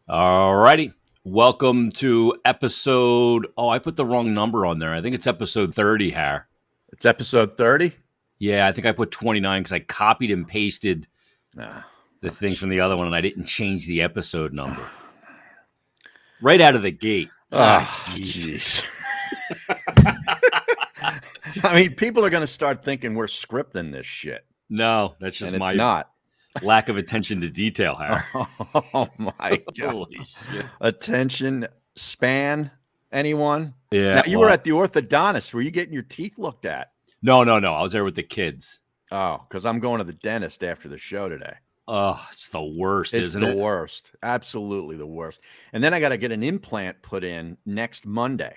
All righty. Welcome to episode. Oh, I put the wrong number on there. I think it's episode 30, Har. It's episode 30? Yeah, I think I put 29 because I copied and pasted the thing from the other one, and I didn't change the episode number. Right out of the gate. Jeez. I mean, people are going to start thinking we're scripting this shit. No, that's just and my it's not. lack of attention to detail, Har. Oh, my God. Holy shit. Attention span, anyone? Yeah. Now, you were at the orthodontist. Were you getting your teeth looked at? No. I was there with the kids. Oh, because I'm going to the dentist after the show today. Oh, it's the worst, isn't It's it? the worst. Absolutely the worst. And then I got to get an implant put in next Monday.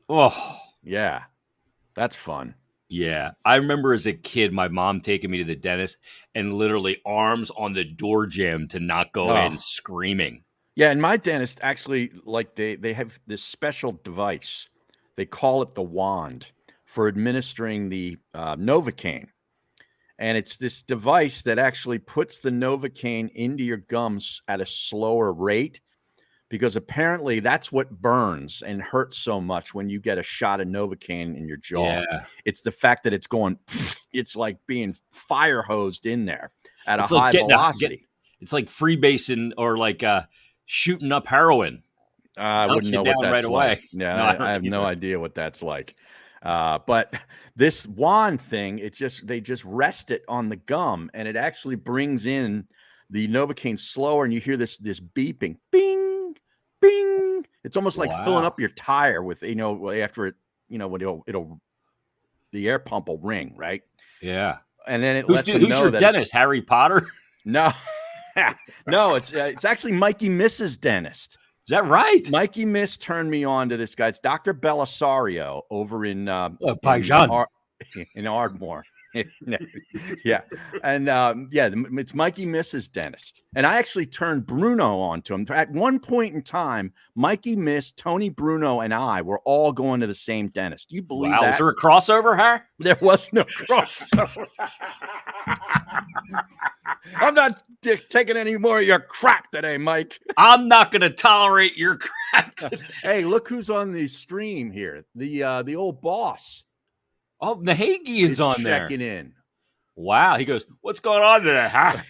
Oh, Yeah. That's fun. yeah. I remember as a kid, my mom taking me to the dentist and literally arms on the door jamb to not go in screaming. Yeah, and my dentist actually, like, they have this special device. They call it the wand for administering the Novocaine. And it's this device that actually puts the Novocaine into your gums at a slower rate, because apparently that's what burns and hurts so much when you get a shot of Novocaine in your jaw. Yeah. It's the fact that it's going, it's like being fire hosed in there at It's a like high velocity. It's like freebasing or like shooting up heroin. I Knocks wouldn't you know down what that's right away. like. Yeah, No, I don't I have no either. idea what that's like. But this wand thing, they just rest it on the gum, and it actually brings in the Novocaine slower, and you hear this beeping, bing, bing. It's almost like filling Wow. up your tire with, after it, when it'll the air pump will ring, right? Yeah. And then it Who's lets them your know that dentist? Harry Potter? no, no, it's actually Mikey Miss's dentist. Is that right? Mikey Miss turned me on to this guy. It's Dr. Belisario over in Paijan. in Ardmore. Yeah. And it's Mikey Miss's dentist. And I actually turned Bruno on to him. At one point in time, Mikey Miss, Tony Bruno, and I were all going to the same dentist. Do you believe Wow. that? Was there a crossover, Har? There was no crossover. I'm not taking any more of your crap today, Mike. I'm not going to tolerate your crap today. Hey, look who's on the stream here. The old boss. Oh, Nahagian's on there. Checking in. Wow. He goes, what's going on today, Har?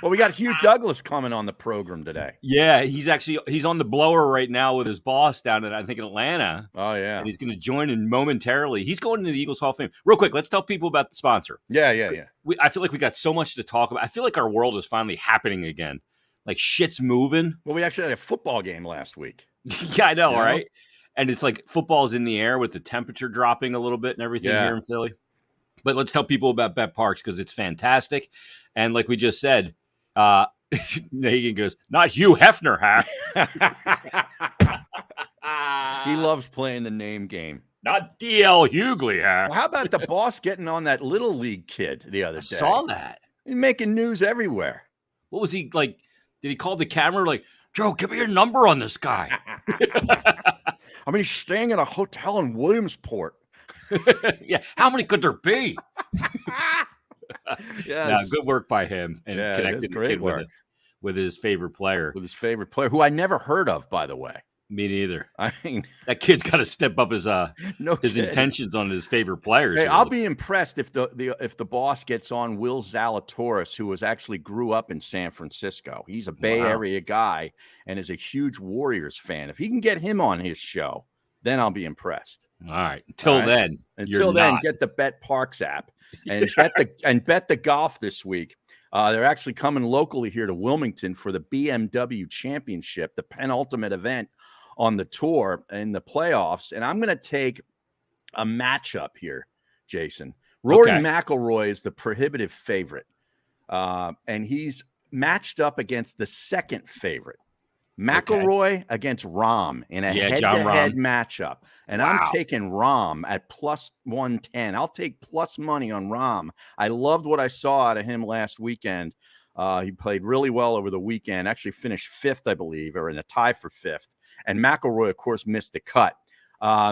Well, we got Hugh Douglas coming on the program today. Yeah, he's on the blower right now with his boss down in, I think, in Atlanta. Oh, yeah. And he's going to join in momentarily. He's going into the Eagles Hall of Fame. Real quick, let's tell people about the sponsor. Yeah. I feel like we got so much to talk about. I feel like our world is finally happening again. Like shit's moving. Well, we actually had a football game last week. Yeah, I know, You know? right? And it's like football's in the air with the temperature dropping a little bit and everything here in Philly. But let's tell people about Bet Parks because it's fantastic. And like we just said, Nagan goes, not Hugh Hefner, Har. He loves playing the name game. Not D.L. Hughley, Har. Well, how about the boss getting on that little league kid the other I day? saw that. He's making news everywhere. What was he like? Did he call the camera like, Joe, give me your number on this guy? I mean, he's staying at a hotel in Williamsport. Yeah. How many could there be? Yeah, No, good work by him and Yeah, it is connecting the great kid work. with his favorite player. with his favorite player, who I never heard of, by the way. Me neither. I mean, That kid's got to step up his no kidding. intentions on his favorite players. Hey, here. I'll be impressed if the boss gets on Will Zalatoris, who actually grew up in San Francisco. He's a Bay Wow. Area guy and is a huge Warriors fan. If he can get him on his show, then I'll be impressed. All right. Until All right. then, Until you're then, not. get the Bet Parks app and bet the golf this week. They're actually coming locally here to Wilmington for the BMW Championship, the penultimate event on the tour in the playoffs. And I'm going to take a matchup here, Jason. Rory McIlroy is the prohibitive favorite, and he's matched up against the second favorite. McIlroy against Rahm in a head-to-head matchup. And I'm taking Rahm at plus 110. I'll take plus money on Rahm. I loved what I saw out of him last weekend. He played really well over the weekend, actually finished fifth, I believe, or in a tie for fifth. And McIlroy, of course, missed the cut.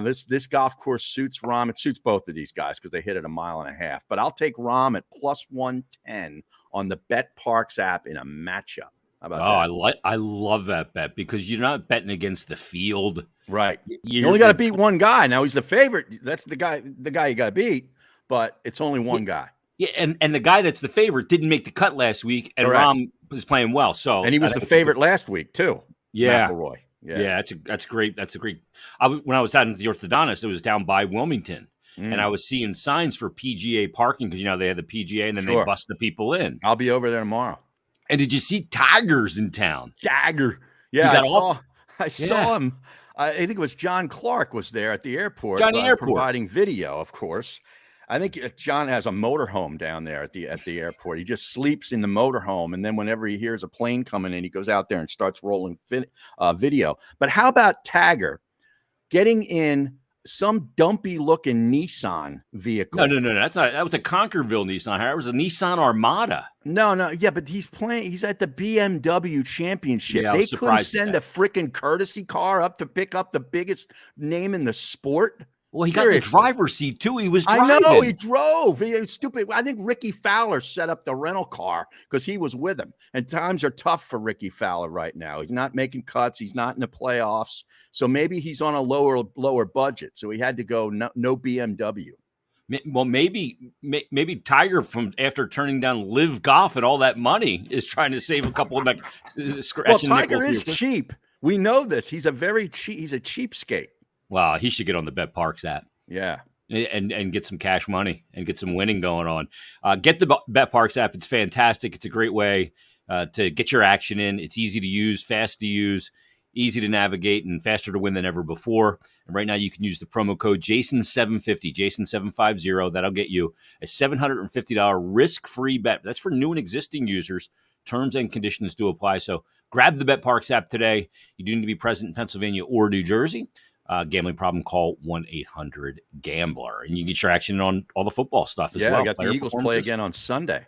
This golf course suits Rahm. It suits both of these guys because they hit it 1.5 miles. But I'll take Rahm at plus 110 on the Bet Parks app in a matchup. How about that? I love that bet because you're not betting against the field. Right. You only got to beat one guy. Now he's the favorite. That's the guy you got to beat, but it's only one guy. Yeah, and the guy that's the favorite didn't make the cut last week, and Correct. Rom was playing well. So and he was the favorite last week too. Yeah. McElroy. Yeah, that's great. That's a great. When I was out at the orthodontist, it was down by Wilmington, and I was seeing signs for PGA parking because they had the PGA, and then they bust the people in. I'll be over there tomorrow. And did you see Tigers in town? Tiger. Yeah, I saw him. I think it was John Clark was there at the airport. Providing video, of course. I think John has a motorhome down there at the airport. He just sleeps in the motorhome, and then whenever he hears a plane coming in, he goes out there and starts rolling video. But how about Tiger getting in some dumpy-looking Nissan vehicle? No. That's not. That was a Conquerville Nissan. It was a Nissan Armada. No. Yeah, but he's at the BMW Championship. They couldn't send a freaking courtesy car up to pick up the biggest name in the sport. Well, he got in the driver's seat, too. He was driving. I know, he drove. He was stupid. I think Ricky Fowler set up the rental car because he was with him. And times are tough for Ricky Fowler right now. He's not making cuts. He's not in the playoffs. So maybe he's on a lower budget. So he had to go no BMW. Well, maybe Tiger, from after turning down Live Golf and all that money, is trying to save a couple of scratching. Well, Tiger is cheap. We know this. He's a cheapskate. Wow, he should get on the Bet Parks app. Yeah. And get some cash money and get some winning going on. Get the Bet Parks app. It's fantastic. It's a great way to get your action in. It's easy to use, fast to use, easy to navigate, and faster to win than ever before. And right now you can use the promo code Jason750, Jason750. That'll get you a $750 risk-free bet. That's for new and existing users. Terms and conditions do apply. So grab the Bet Parks app today. You do need to be present in Pennsylvania or New Jersey. Gambling problem, call 1-800-GAMBLER. And you get your action on all the football stuff as well. Yeah, I got the Eagles play again on Sunday.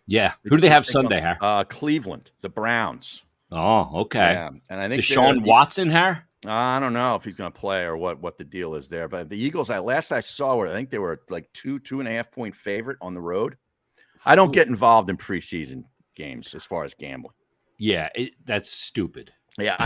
Yeah. Who do they have Sunday, Har? Cleveland, the Browns. Oh, okay. Yeah. And I think Deshaun Watson, Har? I don't know if he's going to play or what the deal is there. But the Eagles, last I saw, I think they were like 2.5 point favorite on the road. I don't get involved in preseason games as far as gambling. Yeah, that's stupid. Yeah,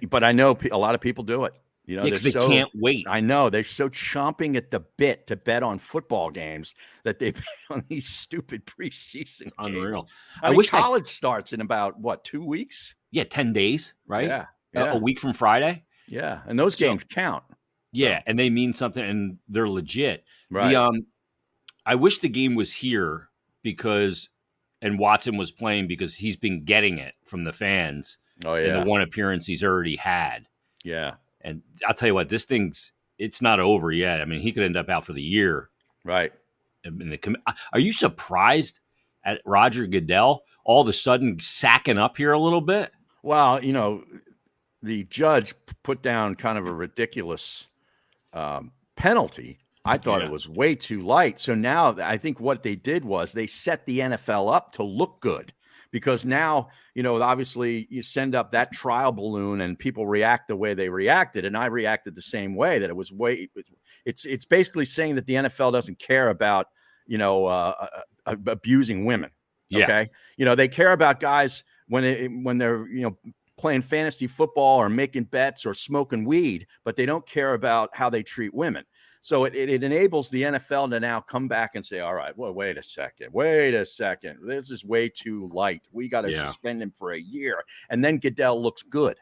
but I know a lot of people do it. Because they can't wait. I know. They're so chomping at the bit to bet on football games that they bet on these stupid preseason games. Unreal. I wish college starts in about, 2 weeks? Yeah, 10 days, right? Yeah. A week from Friday. Yeah, and those games count. Yeah, and they mean something, and they're legit. Right. I wish the game was here and Watson was playing because he's been getting it from the fans. Oh, yeah. In the one appearance he's already had. Yeah. And I'll tell you what, it's not over yet. I mean, he could end up out for the year. Right. Are you surprised at Roger Goodell all of a sudden sacking up here a little bit? Well, the judge put down kind of a ridiculous penalty. I thought it was way too light. So now I think what they did was they set the NFL up to look good. Because now, obviously you send up that trial balloon and people react the way they reacted. And I reacted the same way, that it was it's basically saying that the NFL doesn't care about, abusing women. Okay. They care about guys when they're, playing fantasy football or making bets or smoking weed, but they don't care about how they treat women. So it enables the NFL to now come back and say, all right, well, wait a second. This is way too light. We got to suspend him for a year. And then Goodell looks good.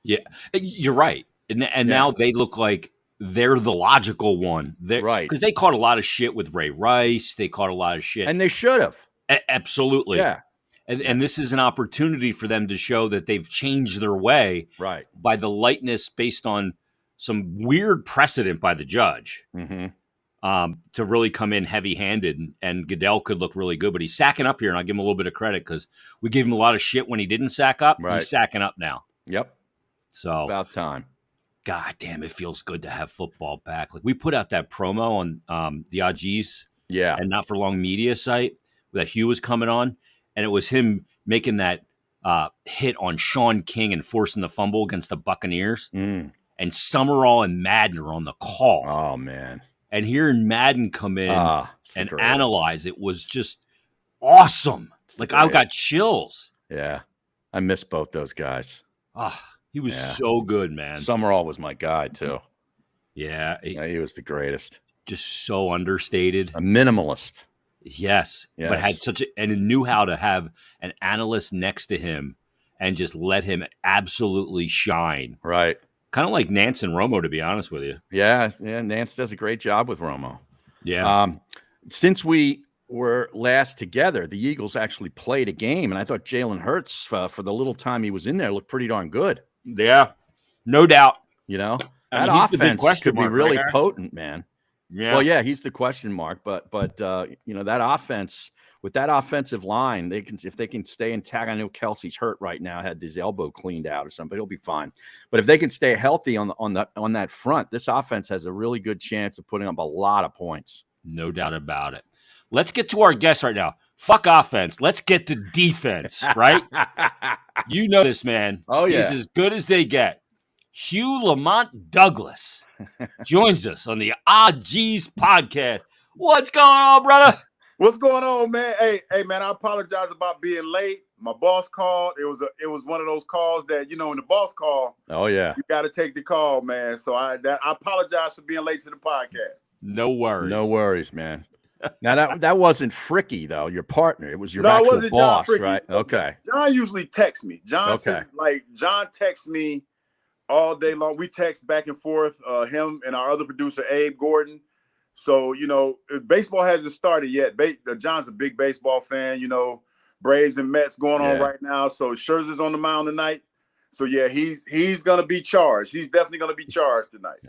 Yeah, you're right. And now they look like they're the logical one. Right. Because they caught a lot of shit with Ray Rice. They caught a lot of shit. And they should have. Absolutely. Yeah. And this is an opportunity for them to show that they've changed their way by the lightness based on some weird precedent by the judge to really come in heavy-handed, and Goodell could look really good. But he's sacking up here, and I'll give him a little bit of credit because we gave him a lot of shit when he didn't sack up. He's sacking up now. Yep. So about time. God damn, it feels good to have football back. Like we put out that promo on the OGs and Not For Long media site that Hugh was coming on, and it was him making that hit on Sean King and forcing the fumble against the Buccaneers. And Summerall and Madden are on the call. Oh, man. And hearing Madden come in and analyze it was just awesome. Like, I got chills. Yeah. I miss both those guys. He was so good, man. Summerall was my guy too. Yeah, he was the greatest. Just so understated. A minimalist. Yes, but had and knew how to have an analyst next to him and just let him absolutely shine. Right. Kind of like Nance and Romo, to be honest with you. Yeah. Nance does a great job with Romo. Yeah. Since we were last together, the Eagles actually played a game, and I thought Jalen Hurts, for the little time he was in there, looked pretty darn good. Yeah, no doubt. That offense could be really potent, man. Yeah. Well, yeah, he's the question mark, but that offense with that offensive line, if they can stay intact. I know Kelsey's hurt right now, had his elbow cleaned out or something, but he'll be fine. But if they can stay healthy on that front, this offense has a really good chance of putting up a lot of points. No doubt about it. Let's get to our guest right now. Fuck offense. Let's get to defense, right? You know this, man. Oh, yeah. He's as good as they get. Hugh Douglas joins us on the G's podcast. What's going on, brother? What's going on, man? Hey, man, I apologize about being late. My boss called. It was one of those calls that, when the boss call, oh yeah, you got to take the call, man. So I apologize for being late to the podcast. No worries, man. Now that wasn't Fricky though, your partner. It was your actual boss, right? Okay. John usually texts me. John texts me all day long. We text back and forth, him and our other producer, Abe Gordon. So, baseball hasn't started yet. John's a big baseball fan, Braves and Mets going on right now. So Scherzer's on the mound tonight. So, yeah, he's going to be charged. He's definitely going to be charged tonight.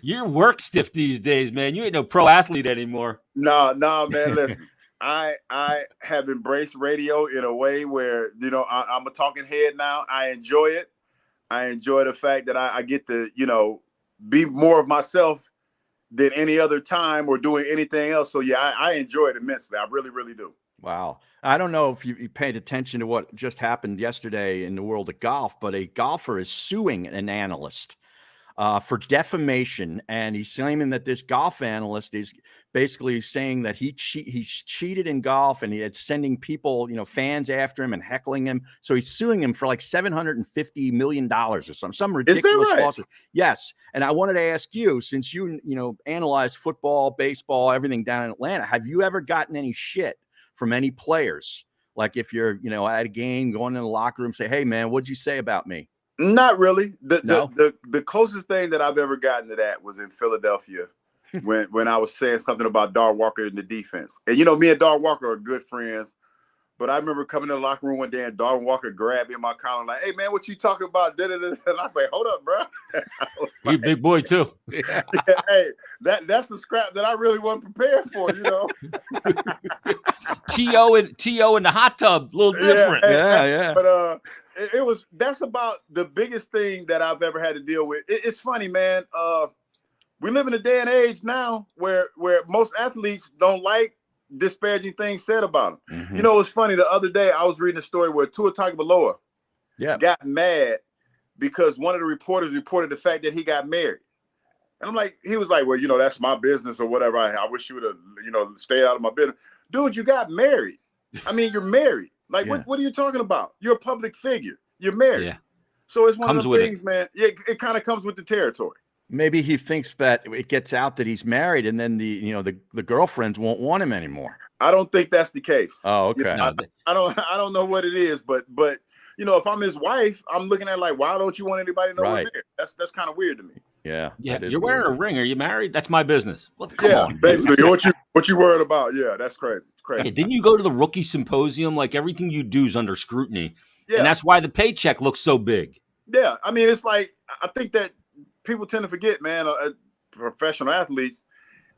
You're work stiff these days, man. You ain't no pro athlete anymore. No, man, listen. I have embraced radio in a way where, I'm a talking head now. I enjoy it. I enjoy the fact that I get to, be more of myself than any other time or doing anything else. So, yeah, I enjoy it immensely. I really, really do. Wow. I don't know if you paid attention to what just happened yesterday in the world of golf, but a golfer is suing an analyst for defamation, and he's claiming that this golf analyst is basically saying that he's cheated in golf, and it's sending people, fans after him and heckling him. So he's suing him for like $750 million or some ridiculous lawsuit. Yes, and I wanted to ask you, since you analyze football, baseball, everything down in Atlanta, have you ever gotten any shit from any players? Like if you're at a game, going in the locker room, say, "Hey man, what'd you say about me?" Not really. The closest thing that I've ever gotten to that was in Philadelphia when I was saying something about Darwin Walker in the defense. And, me and Darwin Walker are good friends. But I remember coming in the locker room one day and Darwin Walker grabbed me in my collar like, "Hey, man, what you talking about?" And I was like, "Hold up, bro." He's a big boy, too. Yeah, hey, that's the scrap that I really wasn't prepared for, T.O. in the hot tub, a little different. Yeah. But that's about the biggest thing that I've ever had to deal with. It's funny, man. We live in a day and age now where most athletes don't like disparaging things said about them. Mm-hmm. It's funny. The other day I was reading a story where Tua Tagovailoa got mad because one of the reporters reported the fact that he got married. And he was like, "Well, that's my business or whatever. I wish you would have, stayed out of my business." Dude, you got married. I mean, you're married. What are you talking about? You're a public figure. You're married. Yeah. So it's one of those things, man. Yeah, it kind of comes with the territory. Maybe he thinks that it gets out that he's married, and then the girlfriends won't want him anymore. I don't think that's the case. Oh, okay. I don't know what it is, but if I'm his wife, I'm looking at why don't you want anybody to know we're married? That's kind of weird to me. Yeah. You're wearing a ring. Are you married? That's my business. Well, come on. Basically, what you worried about? Yeah, that's crazy. It's crazy. Yeah, didn't you go to the rookie symposium? Like everything you do is under scrutiny, and that's why the paycheck looks so big. Yeah, I mean, it's I think that people tend to forget, man. Professional athletes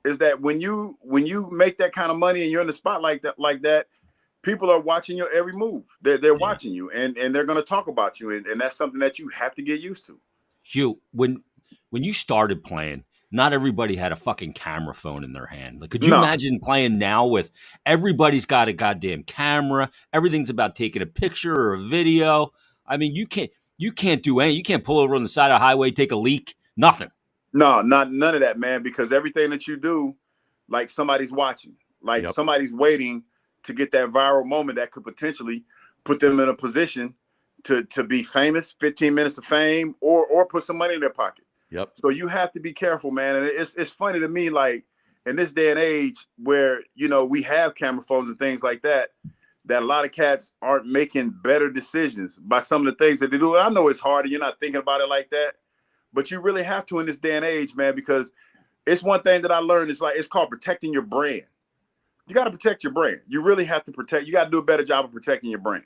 is that when you make that kind of money and you're in the spotlight like that, people are watching your every move. They're watching you, and they're going to talk about you, and that's something that you have to get used to. Hugh, when you started playing, not everybody had a fucking camera phone in their hand. Could you imagine playing now with everybody's got a goddamn camera? Everything's about taking a picture or a video. I mean, you can't do anything. You can't pull over on the side of the highway, take a leak, nothing. No, none of that, man, because everything that you do, somebody's watching, somebody's waiting to get that viral moment that could potentially put them in a position to be famous, 15 minutes of fame, or put some money in their pocket. Yep. So you have to be careful, man. And it's funny to me, like in this day and age where, you know, we have camera phones and things like that, that a lot of cats aren't making better decisions by some of the things that they do. I know it's hard and you're not thinking about it like that, but you really have to in this day and age, man, because it's one thing that I learned. It's called protecting your brand. You got to protect your brand. You really have to protect. You got to do a better job of protecting your brand.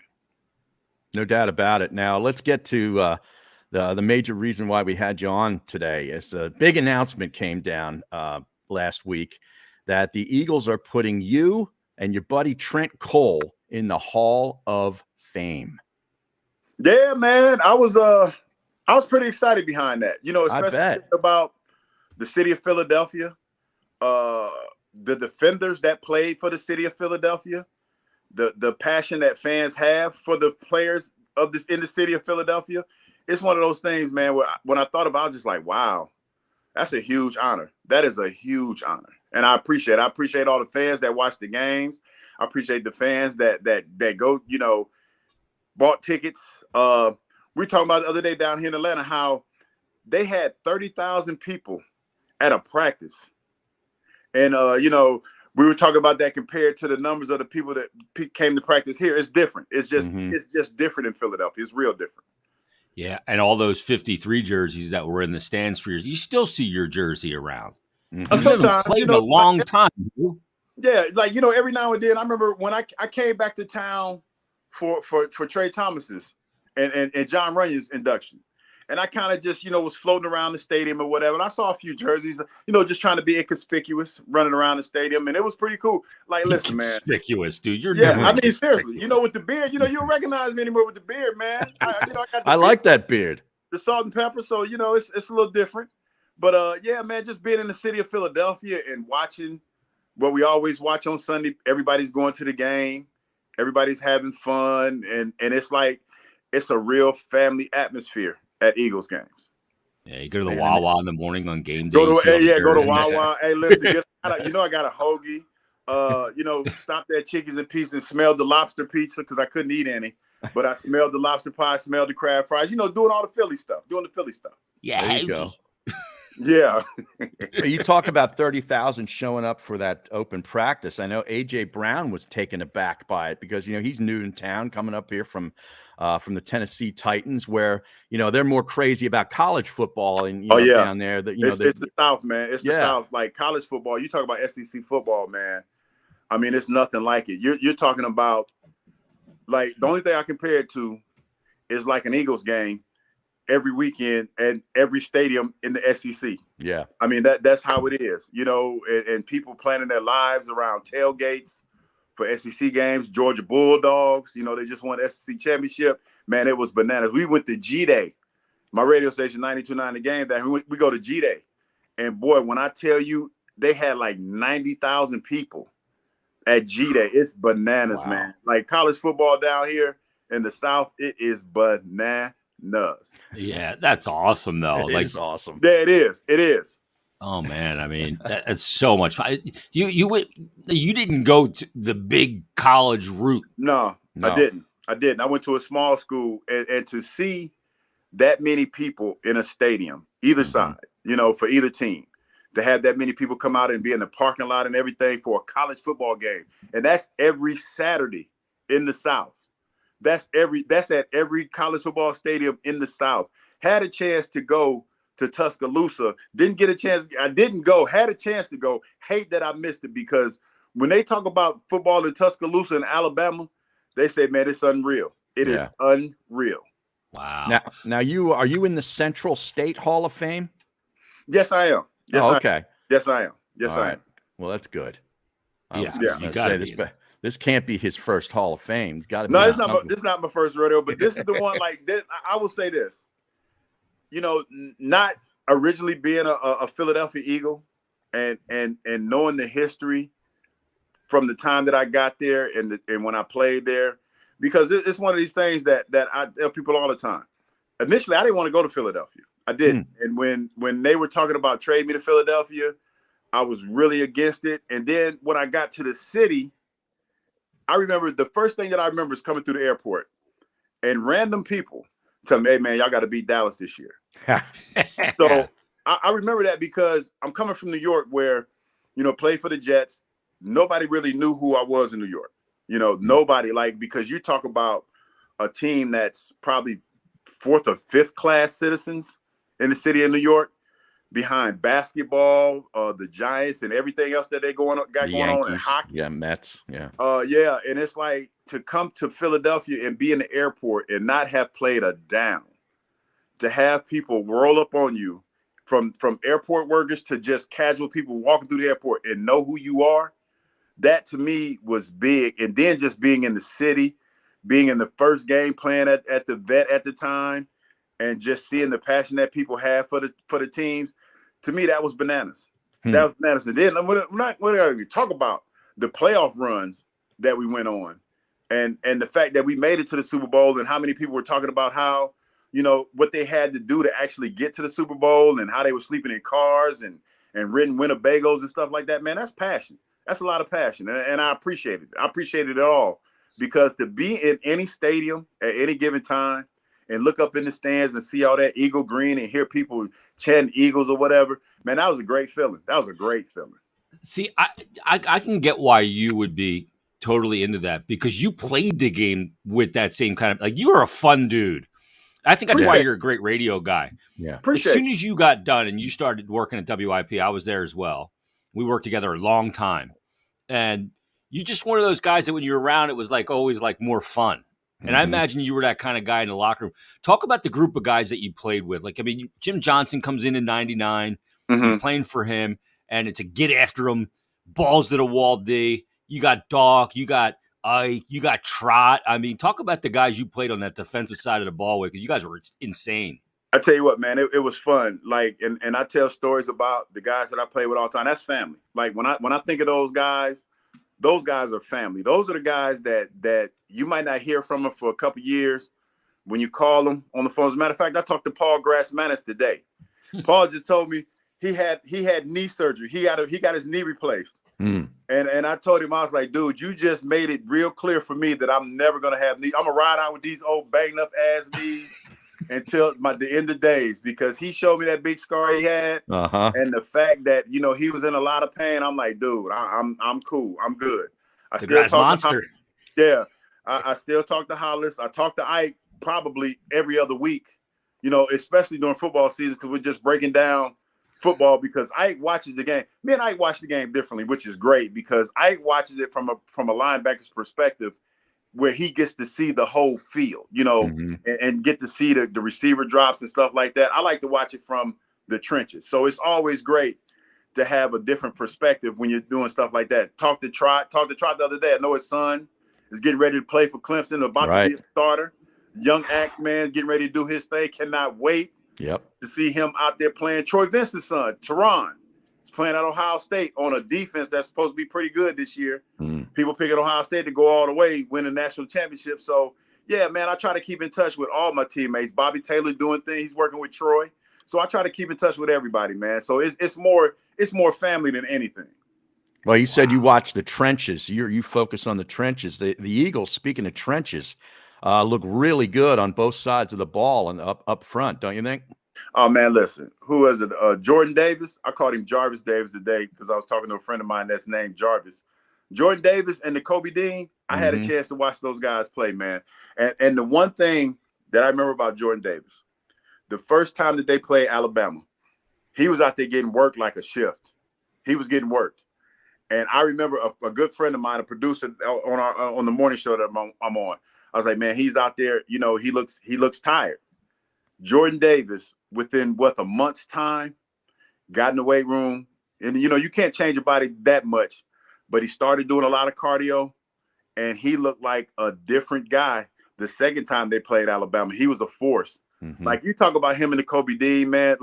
No doubt about it. Now let's get to the major reason why we had you on today. Is a big announcement came down last week that the Eagles are putting you and your buddy Trent Cole in the Hall of Fame. Yeah, man. I was pretty excited behind that. You know, especially about the city of Philadelphia, the defenders that played for the city of Philadelphia, the passion that fans have for the players of this in the city of Philadelphia. It's one of those things, man, where when I thought about it, I was just like, wow, that's a huge honor. That is a huge honor. And I appreciate all the fans that watch the games. I appreciate the fans that go, you know, bought tickets. We were talking about the other day down here in Atlanta how they had 30,000 people at a practice. And, you know, we were talking about that compared to the numbers of the people that came to practice here. It's different. It's just different in Philadelphia. It's real different. Yeah, and all those 53 jerseys that were in the stands for years, you still see your jersey around. Mm-hmm. Sometimes played you know, a long time. Yeah, like, you know, every now and then, I remember when I came back to town for Trey Thomas's and John Runyon's induction. And I kind of just, you know, was floating around the stadium or whatever. And I saw a few jerseys, you know, just trying to be inconspicuous, running around the stadium. And it was pretty cool. Like, listen, man. Conspicuous, dude. You're I mean, seriously, you know, with the beard, you know, you don't recognize me anymore with the beard, man. I like that beard. The salt and pepper. So, you know, it's a little different. But, yeah, man, just being in the city of Philadelphia and watching what we always watch on Sunday. Everybody's going to the game. Everybody's having fun. And it's like it's a real family atmosphere at Eagles games. Yeah, you go to the Wawa in the morning on game day. Go to Wawa. Hey, listen, you know I got a hoagie. You know, stopped at Chickies and Peace and smelled the lobster pizza because I couldn't eat any. But I smelled the lobster pie, smelled the crab fries. You know, doing all the Philly stuff. Yeah, there you go. Yeah. You talk about 30,000 showing up for that open practice. I know A.J. Brown was taken aback by it because, you know, he's new in town coming up here from the Tennessee Titans, where, you know, they're more crazy about college football and, you know, down there. That, you know, it's the South, man. It's the South. Like college football, you talk about SEC football, man. I mean, it's nothing like it. You're talking about, like, the only thing I compare it to is like an Eagles game every weekend and every stadium in the SEC. Yeah. I mean, that's how it is, you know, and people planning their lives around tailgates for SEC games. Georgia Bulldogs, you know, they just won the SEC championship. Man, it was bananas. We went to G-Day, my radio station, 92.9 The Game. That we go to G-Day. And, boy, when I tell you they had like 90,000 people at G-Day, it's bananas, man. Like college football down here in the South, it is bananas. Yeah, that's awesome, though. It is awesome. Yeah, it is. Oh man, I mean, that's so much fun. You didn't go to the big college route. No. I didn't. I went to a small school, and to see that many people in a stadium, either side, you know, for either team, to have that many people come out and be in the parking lot and everything for a college football game, and that's every Saturday in the South. That's at every college football stadium in the South. Had a chance to go to Tuscaloosa. Didn't get a chance. I didn't go. Had a chance to go. Hate that I missed it, because when they talk about football in Tuscaloosa and Alabama, they say, man, it's unreal. It is unreal. Wow. Now are you in the Central State Hall of Fame? Yes, I am. Yes, okay. Yes, I am. Yes, All I right. am. Well, that's good. You got to say this can't be his first Hall of Fame. It's got to be. No, this is not my first rodeo, but this is the one. Like this, I will say this. You know, not originally being a Philadelphia Eagle, and knowing the history from the time that I got there and when I played there, because it's one of these things that I tell people all the time. Initially, I didn't want to go to Philadelphia. I didn't, and when they were talking about trade me to Philadelphia, I was really against it. And then when I got to the city, I remember the first thing that I remember is coming through the airport and random people tell me, hey, man, y'all got to beat Dallas this year. So I remember that because I'm coming from New York where, played for the Jets. Nobody really knew who I was in New York. Nobody, because you talk about a team that's probably 4th or 5th class citizens in the city of New York, behind basketball, the Giants, and everything else that they going on in hockey. Yeah, Mets. Yeah. Yeah, and it's like to come to Philadelphia and be in the airport and not have played a down, to have people roll up on you from airport workers to just casual people walking through the airport and know who you are. That to me was big. And then just being in the city, being in the first game playing at the Vet at the time, and just seeing the passion that people have for the teams, to me, that was bananas. That was bananas. And then when we talk about the playoff runs that we went on, and the fact that we made it to the Super Bowl, and how many people were talking about how, what they had to do to actually get to the Super Bowl, and how they were sleeping in cars and riding Winnebagos and stuff like that, man, that's passion. That's a lot of passion. And I appreciate it. I appreciate it all, because to be in any stadium at any given time and look up in the stands and see all that Eagle green and hear people chanting Eagles or whatever, man, that was a great feeling. That was a great feeling. See, I can get why you would be totally into that, because you played the game with that same kind of, you were a fun dude. I think that's why you're a great radio guy. Yeah. As soon as you got done and you started working at WIP, I was there as well. We worked together a long time. And you just one of those guys that when you're around, it was always more fun. And I imagine you were that kind of guy in the locker room. Talk about the group of guys that you played with. Jim Johnson comes in 99. You're playing for him, and it's a get after him, balls to the wall D. You got Doc, you got Ike, you got Trot. I mean, talk about the guys you played on that defensive side of the ball with, because you guys were insane. I tell you what, man, it was fun. And I tell stories about the guys that I play with all the time. That's family. When I think of those guys are family. Those are the guys that you might not hear from them for a couple years when you call them on the phone. As a matter of fact, I talked to Paul Grassmanis today. Paul just told me he had knee surgery. He got his knee replaced. And I told him, I was like, dude, you just made it real clear for me that I'm never gonna have knee. I'm gonna ride out with these old banged up ass knees until the end of days, because he showed me that big scar he had, and the fact that he was in a lot of pain. I'm like, dude, I'm cool, I'm good. I still talk monster. I still talk to Hollis. I talk to Ike probably every other week, especially during football season, because we're just breaking down football, because Ike watches the game. Me and Ike watch the game differently, which is great, because Ike watches it from a linebacker's perspective, where he gets to see the whole field, and get to see the receiver drops and stuff like that. I like to watch it from the trenches. So it's always great to have a different perspective when you're doing stuff like that. Talk to Trot the other day. I know his son is getting ready to play for Clemson, about to be a starter. Young Axeman getting ready to do his thing. Cannot wait to see him out there playing. Troy Vincent's son, Teron, playing at Ohio State on a defense that's supposed to be pretty good this year. People picking Ohio State to go all the way, win a national championship. So, yeah, man, I try to keep in touch with all my teammates. Bobby Taylor doing things. He's working with Troy. So I try to keep in touch with everybody, man. So it's more family than anything. Well, you said you watch the trenches. You focus on the trenches. The Eagles, speaking of trenches, look really good on both sides of the ball and up front, don't you think? Oh, man, listen. Who is it? Jordan Davis. I called him Jarvis Davis today because I was talking to a friend of mine that's named Jarvis. Jordan Davis and the Kobe Dean, I had a chance to watch those guys play, man. And the one thing that I remember about Jordan Davis, the first time that they played Alabama, he was out there getting worked like a shift. He was getting worked. And I remember a good friend of mine, a producer on the morning show that I'm on. I was like, man, he's out there. He looks tired. Jordan Davis, within a month's time, got in the weight room. And, you can't change your body that much. But he started doing a lot of cardio. And he looked like a different guy the second time they played Alabama. He was a force. You talk about him and the Kobe Dean, man.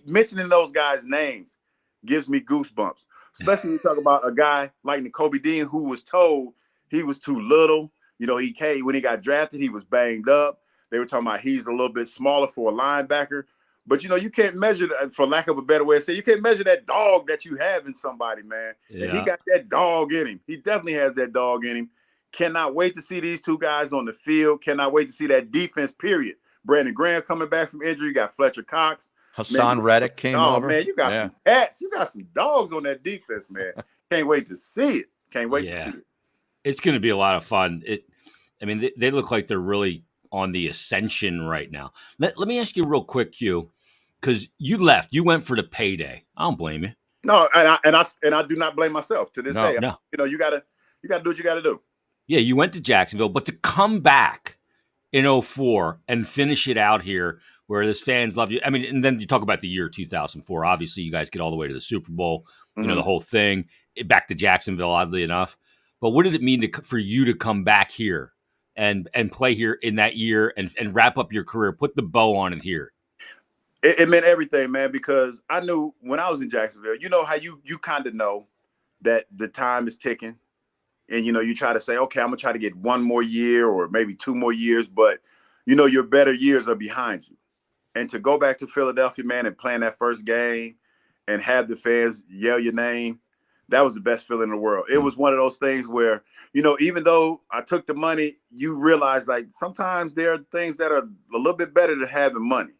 Mentioning those guys' names gives me goosebumps. Especially when you talk about a guy like the Kobe Dean, who was told he was too little. When he got drafted, he was banged up. They were talking about he's a little bit smaller for a linebacker. But, you can't measure, for lack of a better way to say, you can't measure that dog that you have in somebody, man. Yeah. And he got that dog in him. He definitely has that dog in him. Cannot wait to see these two guys on the field. Cannot wait to see that defense, period. Brandon Graham coming back from injury. You got Fletcher Cox. Hassan Reddick came over. Oh, man, you got some cats. You got some dogs on that defense, man. Can't wait to see it. Can't wait to see it. It's going to be a lot of fun. They look like they're really on the ascension right now. Let me ask you real quick, Hugh, because you left. You went for the payday. I don't blame you. No, and I do not blame myself to this day. No. You gotta do what you gotta do. Yeah, you went to Jacksonville, but to come back in 2004 and finish it out here where this fans love you. I mean, and then you talk about the year 2004. Obviously, you guys get all the way to the Super Bowl, the whole thing, back to Jacksonville, oddly enough. But what did it mean for you to come back here and play here in that year and wrap up your career, put the bow on it here? It meant everything, man, because I knew when I was in Jacksonville, you know how you kind of know that the time is ticking. And, you try to say, okay, I'm going to try to get one more year or maybe 2 more years. But, your better years are behind you. And to go back to Philadelphia, man, and playing that first game and have the fans yell your name, that was the best feeling in the world. It was one of those things where, even though I took the money, you realize like sometimes there are things that are a little bit better than having money,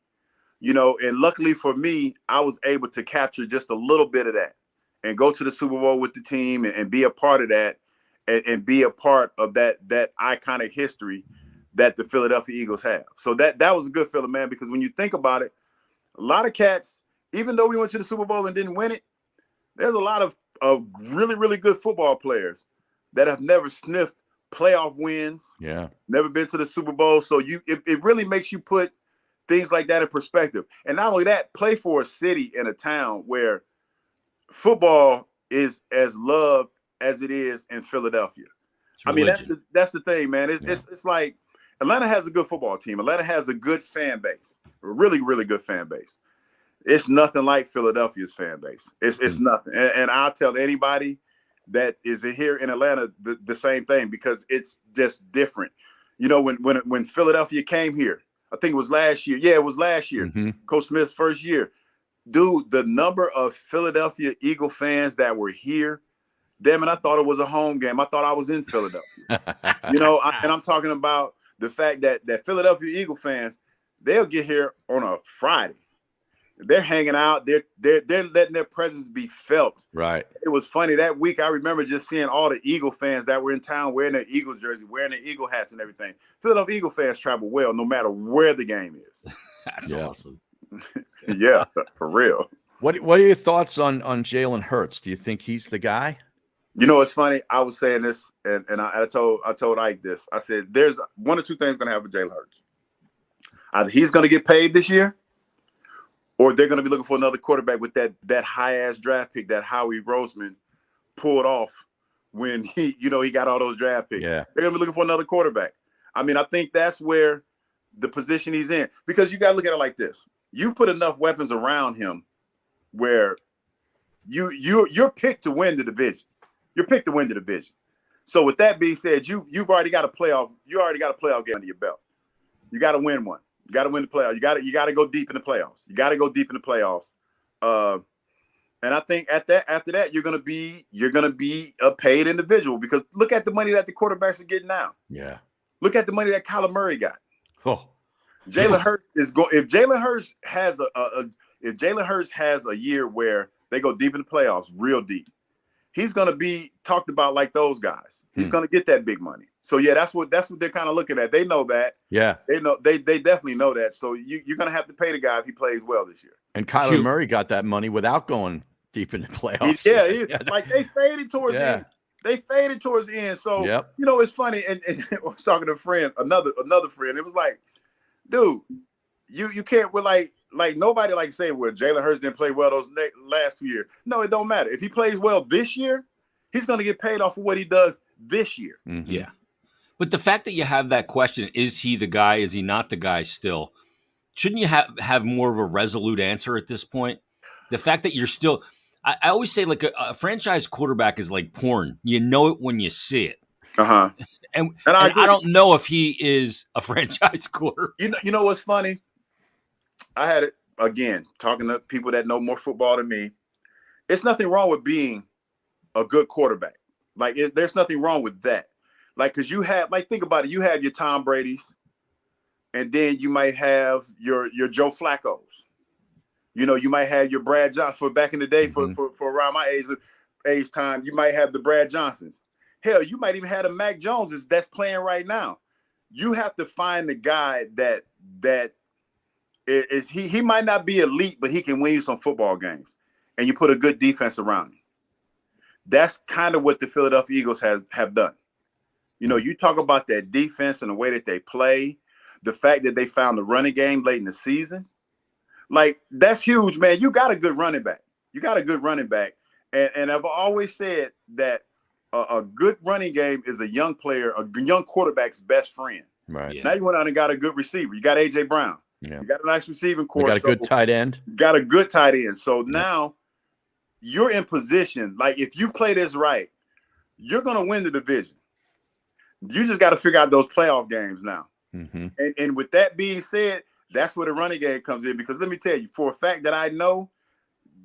and luckily for me, I was able to capture just a little bit of that and go to the Super Bowl with the team and be a part of that and be a part of that iconic history that the Philadelphia Eagles have. So that was a good feeling, man, because when you think about it, a lot of cats, even though we went to the Super Bowl and didn't win it, there's a lot of really, really good football players that have never sniffed playoff wins. Yeah. Never been to the Super Bowl. So it really makes you put things like that in perspective. And not only that, play for a city and a town where football is as loved as it is in Philadelphia. I mean, that's the thing, man. It's like Atlanta has a good football team. Atlanta has a good fan base, a really, really good fan base. It's nothing like Philadelphia's fan base. It's nothing. And I'll tell anybody that is here in Atlanta the same thing because it's just different. When Philadelphia came here, I think it was last year. Yeah, it was last year. Coach Smith's first year. Dude, the number of Philadelphia Eagle fans that were here, damn it, I thought it was a home game. I thought I was in Philadelphia. And I'm talking about the fact that Philadelphia Eagle fans, they'll get here on a Friday. They're hanging out. They're letting their presence be felt. Right. It was funny that week. I remember just seeing all the Eagle fans that were in town wearing their Eagle jersey, wearing their Eagle hats and everything. Philadelphia Eagle fans travel well, no matter where the game is. That's awesome. Yeah, for real. What are your thoughts on Jalen Hurts? Do you think he's the guy? It's funny. I was saying this, and I told Ike this. I said, there's one or two things going to happen with Jalen Hurts. Either he's going to get paid this year, or they're going to be looking for another quarterback with that high-ass draft pick that Howie Roseman pulled off when he got all those draft picks. Yeah. They're going to be looking for another quarterback. I mean, I think that's where the position he's in. Because you got to look at it like this. You've put enough weapons around him where you're picked to win the division. You're picked to win the division. So with that being said, you've already got a playoff. You already got a playoff game under your belt. You got to win one. You got to win the playoffs. You got to go deep in the playoffs. You got to go deep in the playoffs. And I think after that, you're gonna be a paid individual because look at the money that the quarterbacks are getting now. Yeah. Look at the money that Kyler Murray got. Oh. Jalen Hurts is going. If Jalen Hurts has a year where they go deep in the playoffs, real deep, he's going to be talked about like those guys. He's going to get that big money. So yeah, that's what they're kind of looking at. They know that. Yeah, they know they definitely know that. So you're going to have to pay the guy if he plays well this year. And Kyler Murray got that money without going deep in the playoffs. Like they faded towards the end. They faded towards the end. So it's funny. And I was talking to a friend, another friend. It was like, dude, you can't. We're like nobody like say, well, Jalen Hurts didn't play well those last 2 years. No, it don't matter. If he plays well this year, he's going to get paid off for what he does this year. Mm-hmm. Yeah. But the fact that you have that question, is he the guy? Is he not the guy still? Shouldn't you have more of a resolute answer at this point? The fact that you're still – I always say like a franchise quarterback is like porn. You know it when you see it. Uh-huh. And I don't know if he is a franchise quarterback. You know what's funny? I had it, again, talking to people that know more football than me. It's nothing wrong with being a good quarterback. Like, there's nothing wrong with that. Like, because you have, like, think about it. You have your Tom Brady's, and then you might have your Joe Flacco's. You know, you might have your Brad Johnson for back in the day for around my age time. You might have the Brad Johnsons. Hell, you might even have the Mac Joneses that's playing right now. You have to find the guy that is he might not be elite, but he can win you some football games, and you put a good defense around him. That's kind of what the Philadelphia Eagles have done. You know, you talk about that defense and the way that they play, the fact that they found the running game late in the season. Like, that's huge, man. You got a good running back. And I've always said that a good running game is a young quarterback's best friend. Right. Now you went out and got a good receiver. You got A.J. Brown. Yeah. You got a nice receiving core. You got a good tight end. Got a good tight end. So now you're in position. Like, if you play this right, you're going to win the division. You just got to figure out those playoff games now. Mm-hmm. And with that being said, that's where the running game comes in. Because let me tell you, for a fact that I know,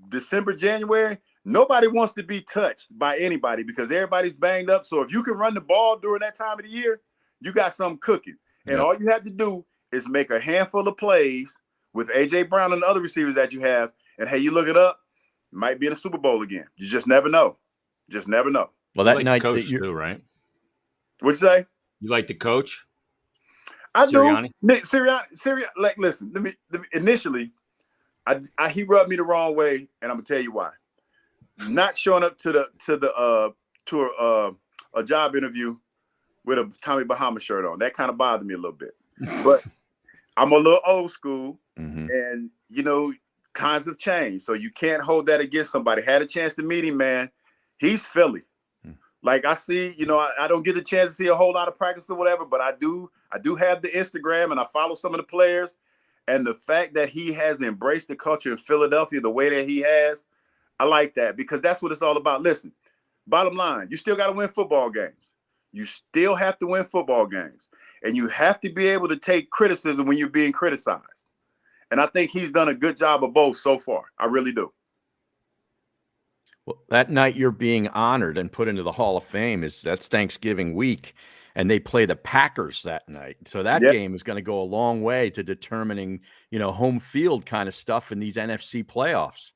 December, January, nobody wants to be touched by anybody because everybody's banged up. So if you can run the ball during that time of the year, you got something cooking. And all you have to do is make a handful of plays with A.J. Brown and the other receivers that you have. And, hey, you look it up, might be in a Super Bowl again. You just never know. Well, that night coach too, right? What'd you say? You like the coach? I Sirianni? do. Sirianni, like, listen, let me initially, he rubbed me the wrong way, and I'm gonna tell you why. Not showing up to a job interview with a Tommy Bahama shirt on. That kind of bothered me a little bit. But I'm a little old school, and you know, times have changed, so you can't hold that against somebody. Had a chance to meet him, man. He's Philly. Like, I see, you know, I don't get a chance to see a whole lot of practice or whatever, but I do have the Instagram, and I follow some of the players. And the fact that he has embraced the culture in Philadelphia the way that he has, I like that, because that's what it's all about. Listen, bottom line, you still got to win football games. You still have to win football games. And you have to be able to take criticism when you're being criticized. And I think he's done a good job of both so far. I really do. Well, that night you're being honored and put into the Hall of Fame that's Thanksgiving week, and they play the Packers that night. So that game is going to go a long way to determining, you know, home field kind of stuff in these NFC playoffs.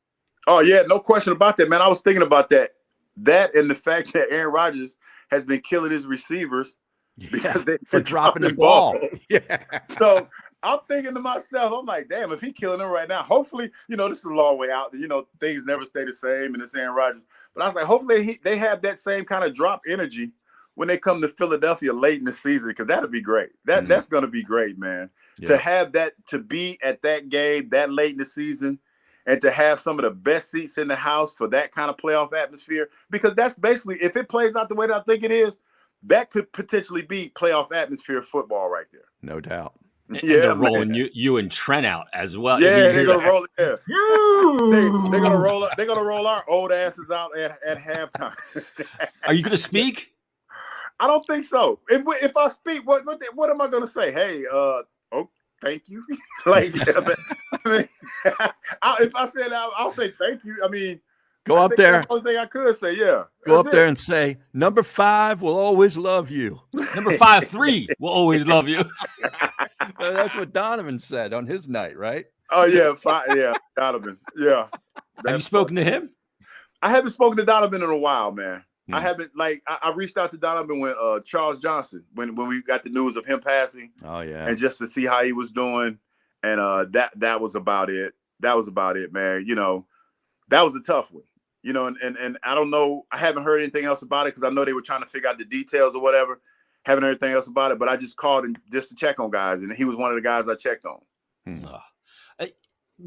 Oh, yeah, no question about that, man. I was thinking about that. That and the fact that Aaron Rodgers has been killing his receivers because for dropping the ball. Yeah. So I'm thinking to myself, I'm like, damn, if he's killing them right now, hopefully, you know, this is a long way out. You know, things never stay the same, and it's Aaron Rodgers. But I was like, hopefully they have that same kind of drop energy when they come to Philadelphia late in the season, because that'll be great. That's going to be great, man. Yeah. To have that, to be at that game that late in the season, and to have some of the best seats in the house for that kind of playoff atmosphere, because that's basically, if it plays out the way that I think it is, that could potentially be playoff atmosphere football right there. No doubt. And they're rolling you and Trent out as well. Yeah, they're gonna roll. Yeah, they're gonna roll. They're gonna roll our old asses out at halftime. Are you gonna speak? I don't think so. If I speak, what am I gonna say? Hey, thank you. Like, I mean, if I said I'll say thank you. I mean, go up there. That's the only thing I could say. Yeah. Go up there and say, number 5 will always love you. Number 5-3 will always love you. That's what Donovan said on his night, right? Oh, yeah. Donovan. Yeah. Have you spoken to him? I haven't spoken to Donovan in a while, man. I haven't, I reached out to Donovan when Charles Johnson, when we got the news of him passing. Oh, yeah. And just to see how he was doing. And that was about it. That was about it, man. You know, that was a tough one. You know, and I don't know. I haven't heard anything else about it because I know they were trying to figure out the details or whatever. Haven't heard anything else about it, but I just called him just to check on guys, and he was one of the guys I checked on.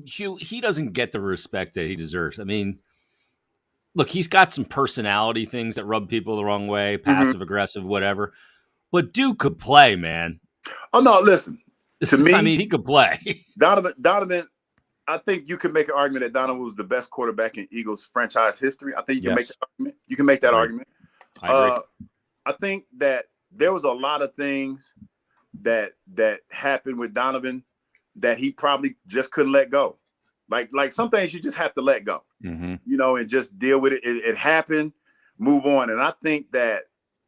Hugh, he doesn't get the respect that he deserves. I mean, look, he's got some personality things that rub people the wrong way, passive aggressive, whatever. But Duke could play, man. Oh no, listen. To me, I mean, he could play. Donovan. I think you can make an argument that Donovan was the best quarterback in Eagles franchise history. I think you can make that argument. You can make that argument. I agree. I think that there was a lot of things that happened with Donovan that he probably just couldn't let go. Like some things you just have to let go, you know, and just deal with it. It happened, move on. And I think that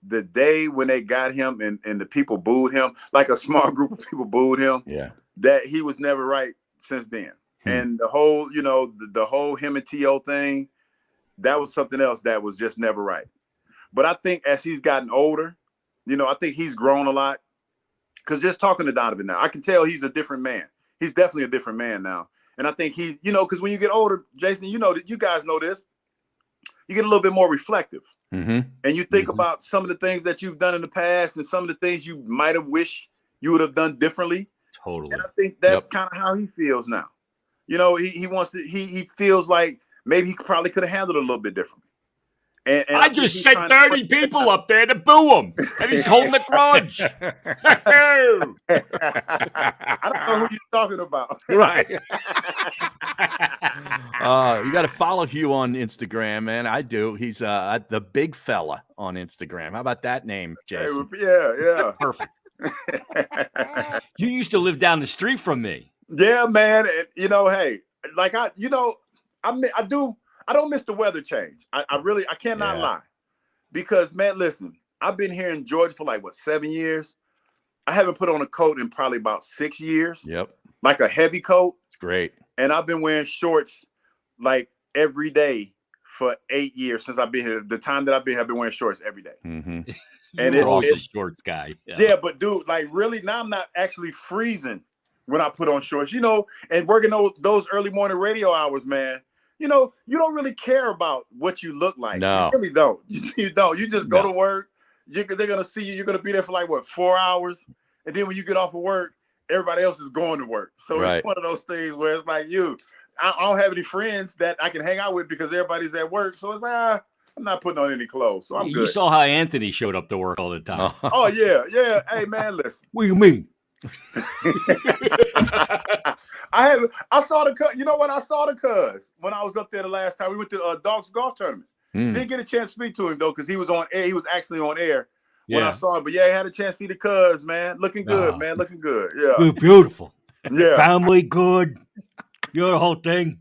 the day when they got him and the people booed him, like a small group of people booed him, that he was never right since then. And the whole, the whole him and T.O. thing, that was something else that was just never right. But I think as he's gotten older, I think he's grown a lot. Because just talking to Donovan now, I can tell he's a different man. He's definitely a different man now. And I think he, because when you get older, Jason, you guys know this, you get a little bit more reflective. And you think about some of the things that you've done in the past and some of the things you might have wished you would have done differently. Totally. And I think that's kind of how he feels now. He wants to, he feels like maybe he probably could have handled it a little bit differently. And I just sent 30 people up there to boo him, and he's holding a grudge. I don't know who you're talking about. Right. You got to follow Hugh on Instagram, man. I do. He's the big fella on Instagram. How about that name, Jason? Yeah. Perfect. You used to live down the street from me. Yeah, man. And, hey, like I don't miss the weather change. I cannot lie. Because, man, listen, I've been here in Georgia for 7 years. I haven't put on a coat in probably about 6 years. Yep. Like a heavy coat. It's great. And I've been wearing shorts every day for 8 years since I've been here. The time that I've been here, I've been wearing shorts every day. And it's a shorts guy. Yeah, but dude, really now I'm not actually freezing when I put on shorts, and working those early morning radio hours, man. You don't really care about what you look like. No. You really don't. You don't. You just go to work. They're going to see you. You're going to be there for 4 hours. And then when you get off of work, everybody else is going to work. So It's one of those things where it's like I don't have any friends that I can hang out with because everybody's at work. So it's like, I'm not putting on any clothes. So I'm good. You saw how Anthony showed up to work all the time. Oh, yeah. Hey, man, listen. What do you mean? I saw the cuz. You know what? I saw the cuz when I was up there the last time. We went to Dogs golf tournament. Didn't get a chance to speak to him though, because he was on air. He was actually on air when I saw him. But I had a chance to see the cuz, man. Looking good, man. Looking good. Yeah. You're beautiful. Yeah. Family good. You're the whole thing.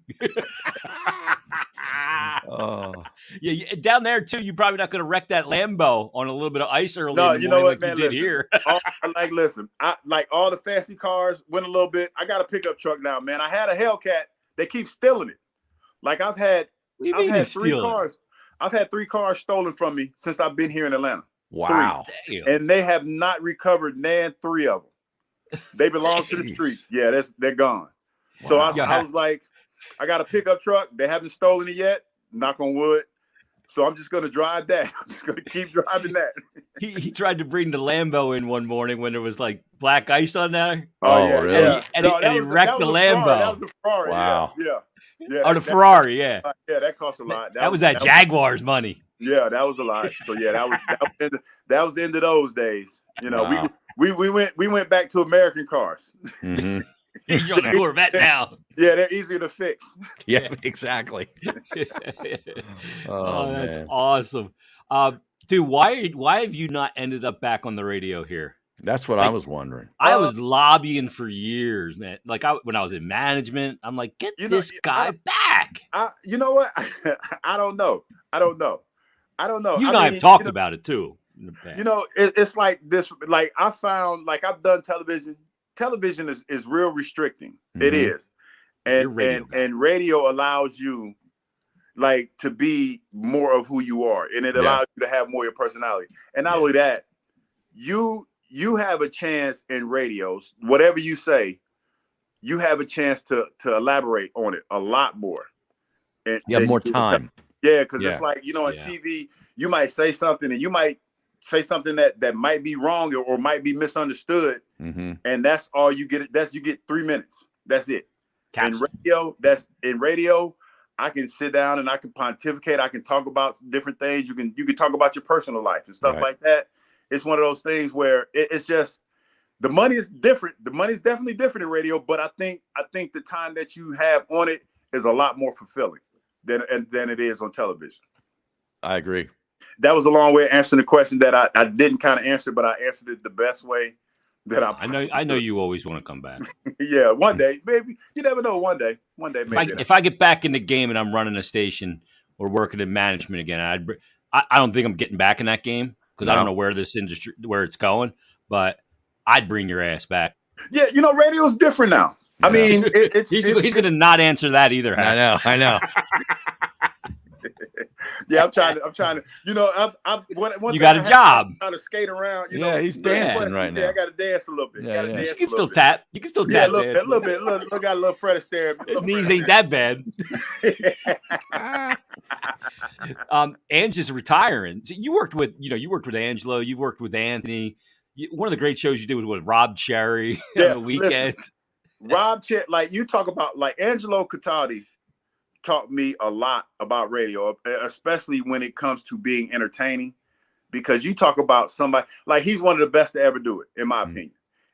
Yeah, down there too. You're probably not going to wreck that Lambo on a little bit of ice early. No, in the you know what, morning man? You did here. Listen. I like all the fancy cars. Went a little bit. I got a pickup truck now, man. I had a Hellcat. They keep stealing it. Like I've had 3 cars. I've had 3 cars stolen from me since I've been here in Atlanta. Wow. 3. And they have not recovered 3 of them. They belong to the streets. Yeah, they're gone. Wow. So I was like, I got a pickup truck. They haven't stolen it yet. Knock on wood. So I'm just going to drive that. I'm just going to keep driving that. He tried to bring the Lambo in one morning when there was black ice on there. Oh, yeah, really? Yeah. And he wrecked the Lambo. That was a Ferrari. Wow. Yeah. The Ferrari, yeah. Yeah, that cost a lot. That was Jaguars money. Yeah, that was a lot. So yeah, that was the end of those days. Wow. We went back to American cars. Mm-hmm. You're on a Corvette now. Yeah, they're easier to fix. Yeah, exactly. That's awesome. Dude, why have you not ended up back on the radio here? That's what I was wondering. I was lobbying for years, man. When I was in management, I'm like, get this guy back. You know what? I don't know. You and I have talked about it too. In the past. It's like this. Like I found, I've done television. Television is real restricting. Mm-hmm. It is, and radio allows you, to be more of who you are, and it allows you to have more of your personality. And not only that, you have a chance in radios. Whatever you say, you have a chance to elaborate on it a lot more. And you have more time. Yeah, because it's on TV, you might say something, and you might say something that might be wrong or might be misunderstood, and that's all you get. You get 3 minutes. That's it. Capsule. In radio, I can sit down and I can pontificate. I can talk about different things. You can talk about your personal life and stuff like that. It's one of those things where it's just the money is different. The money's definitely different in radio, but I think the time that you have on it is a lot more fulfilling than it is on television. I agree. That was a long way of answering the question that I didn't kind of answer, but I answered it the best way that I know you always want to come back. Yeah, one day, maybe. You never know. One day, maybe. If I get back in the game and I'm running a station or working in management again, I don't think I'm getting back in that game. because I don't know where this industry, where it's going, but I'd bring your ass back. Yeah, radio's different now. Yeah. I mean, he's going to not answer that either. I know. Yeah, I'm trying to. You got a job. I'm trying to skate around. He's dancing right now. I got to dance a little bit. You can still tap. You can still tap. A little bit. Look, got a little Fred Astaire. His knees ain't that bad. Ange is retiring. So you worked with Angelo. You worked with Anthony. One of the great shows you did was with Rob Cherry on the weekend. Listen, Rob Cherry, like you talk about, like Angelo Cataldi taught me a lot about radio, especially when it comes to being entertaining, because you talk about somebody like he's one of the best to ever do it, in my opinion.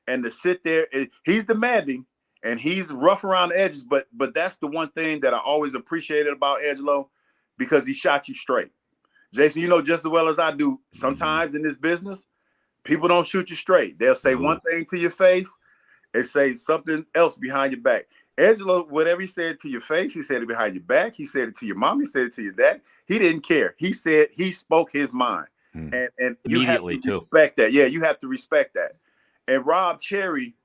And to sit there, he's demanding and he's rough around the edges, but that's the one thing that I always appreciated about Angelo, because he shot you straight. Jason, you know just as well as I do, sometimes in this business, people don't shoot you straight. They'll say one thing to your face and say something else behind your back. Angelo, whatever he said to your face, he said it behind your back. He said it to your mom. He said it to your dad. He didn't care. He spoke his mind. And you have to respect that. Yeah, you have to respect that. And Rob Cherry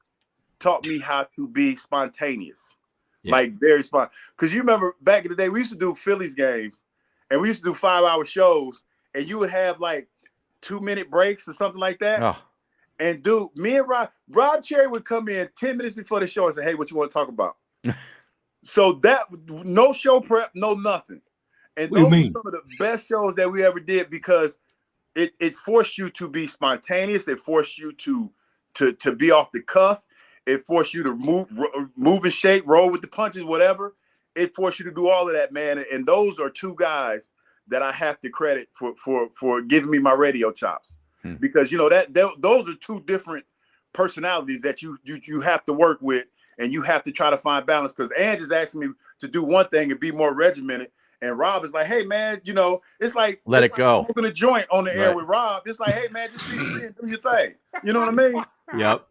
taught me how to be spontaneous, like very spontaneous. Because you remember back in the day, we used to do Phillies games and we used to do 5-hour shows, and you would have like 2-minute breaks or something like that. Oh. And dude, me and Rob Cherry would come in 10 minutes before the show and say, "Hey, what you want to talk about?" So that no show prep, no nothing. And those are some of the best shows that we ever did, because it forced you to be spontaneous. It forced you to be off the cuff. It forced you to move and shake, roll with the punches, whatever. It forced you to do all of that, man. And those are two guys that I have to credit for giving me my radio chops. Because those are two different personalities that you have to work with, and you have to try to find balance. Because Ange is asking me to do one thing and be more regimented, and Rob is like, "Hey man, it's like let it go." Smoking a joint on the air with Rob, it's like, "Hey man, just be free and do your thing." You know what I mean? Yep.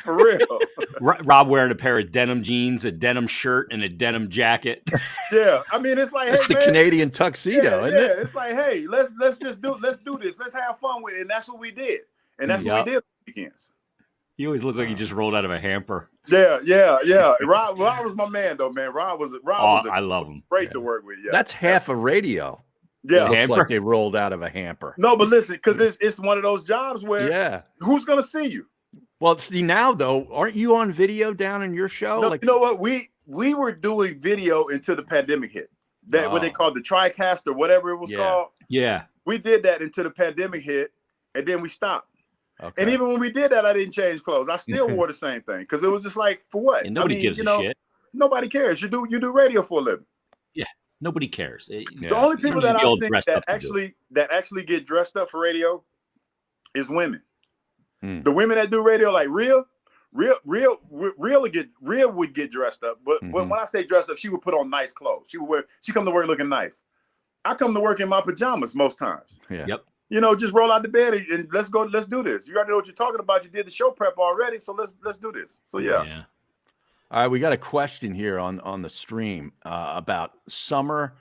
For real. Rob wearing a pair of denim jeans, a denim shirt, and a denim jacket. Yeah, I mean, it's like, that's the Canadian tuxedo, isn't it? It's like, hey, let's do this. Let's have fun with it. And that's what we did. And that's what we did on weekends. You always look like you just rolled out of a hamper. Yeah. Rob was my man, though, man. I love him. Great to work with. Yeah, that's half a radio. Yeah, it looks like they rolled out of a hamper. No, but listen, because it's one of those jobs where who's gonna see you? Well, see, now though, aren't you on video down in your show? No, you know what? We were doing video until the pandemic hit. What they called the TriCast or whatever it was called. Yeah, we did that until the pandemic hit, and then we stopped. Okay. And even when we did that, I didn't change clothes. I still wore the same thing, because it was just like, for what? And nobody gives a shit. Nobody cares. You do radio for a living. Yeah, nobody cares. The only people that I've seen that actually get dressed up for radio is women. The women that do radio, like Real would get dressed up. But when I say dressed up, she would put on nice clothes. She come to work looking nice. I come to work in my pajamas most times. Yeah. Yep. Just roll out the bed and let's go. Let's do this. You already know what you're talking about. You did the show prep already, so let's do this. So yeah. All right, we got a question here on the stream about summer